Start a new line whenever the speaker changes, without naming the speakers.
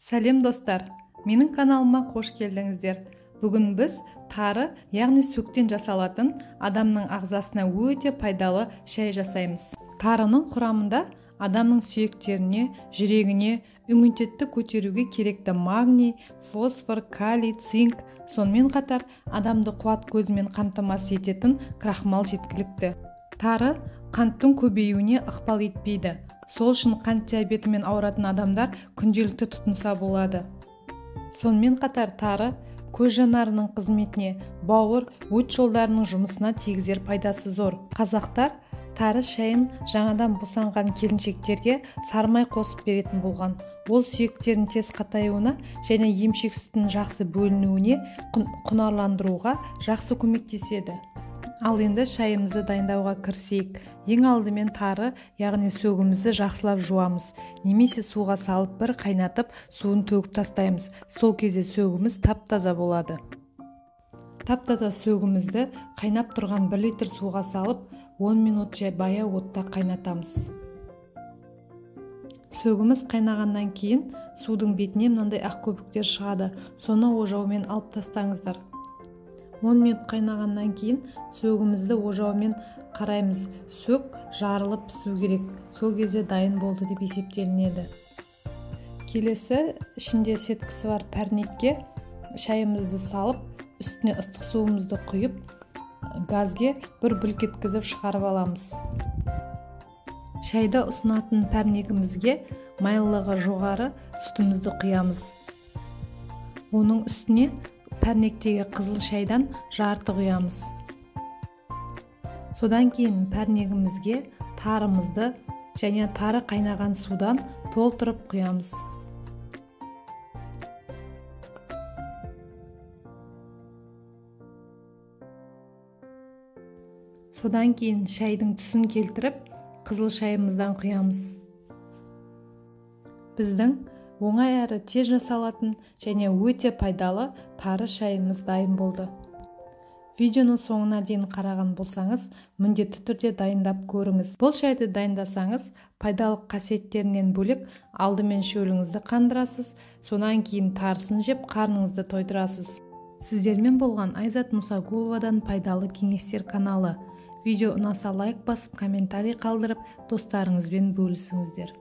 Сәлем достар, менің каналыма қош келдіңіздер. Бүгін біз тары, яғни сөктен жасалатын адамның ағзасына өте пайдалы шай жасаймыз. Тарының құрамында адамның сүйектеріне, жүрегіне, иммунитетті көтеруге керекті магний, фосфор, калий, цинк, сонымен қатар адамды қуат көзімен қамтамасыз ететін крахмал жеткілікті. Тары қанттың көбеюіне ықпал етпейді. Сол үшін қант диабетімен ауыратын адамдар күнделікті тұтынса болады. Сонымен қатар тары көз жанарының қызметіне, бауыр, өт жолдарының жұмысына тигізер пайдасы зор. Қазақтар тары шайын жаңадан босанған келіншектерге сарымай қосып беретін болған. Ол сүйектердің тез қатаюына және емшек сүтінің жақсы бөлінуіне, құнарландыруға жақсы көмектеседі. Ал енді шайымызды дайындауға кірісейік. Ең алдымен тары, яғни сөгімізді жақсылап жуамыз. Немесе суға салып бір қайнатып, суын төгіп тастаймыз. Сол кезде сөгіміз тап-таза болады. Тап-таза сөгімізді қайнап тұрған 1 литр суға салып, 10 минут баяу отта қайнатамыз. Сөгіміз қайнағаннан кейін судың бетіне мынандай ақ көбіктер шығады. Соны ожаумен алып тастаңыздар. 10 минут қайнағаннан кейін сөгімізді ожаумен қараймыз. Сөк жарылып пісу керек. Сол кезде дайын болды деп есептелінеді. Келесі, ішінде сеткісі бар пәрнекке шайымызды салып, үстіне ыстық суымызды құйып, газге бір бүлк еткізіп шығарып аламыз. Шайды ұсынатын пәрнегімізге майлылығы жоғары сүтімізді құямыз. Оның үстіне пәрнектегі қызыл шайдан жарты құямыз. Содан кейін пәрнегімізге тарымызды және тары қайнаған судан толтырып құямыз. Содан кейін шайдың түсін келтіріп, қызыл шайымыздан құямыз. Біздің оңай әрі тез жасалатын және өте пайдалы тары шайымыз дайын болды. Видеоның соңына дейін қараған болсаңыз, міндетті түрде дайындап көріңіз. Бұл шайды дайындасаңыз, пайдалы қасиеттерінен бөлек алдымен шөліңізді қандырасыз, сонан кейін тарысын жеп қарныңызды тойдырасыз. Сіздермен болған Айзат Мұсагуловадан пайдалы кеңестер каналы. Видео ұнаса лайк басып, комментарий қалдырып, достарыңызбен бөлісіңіздер.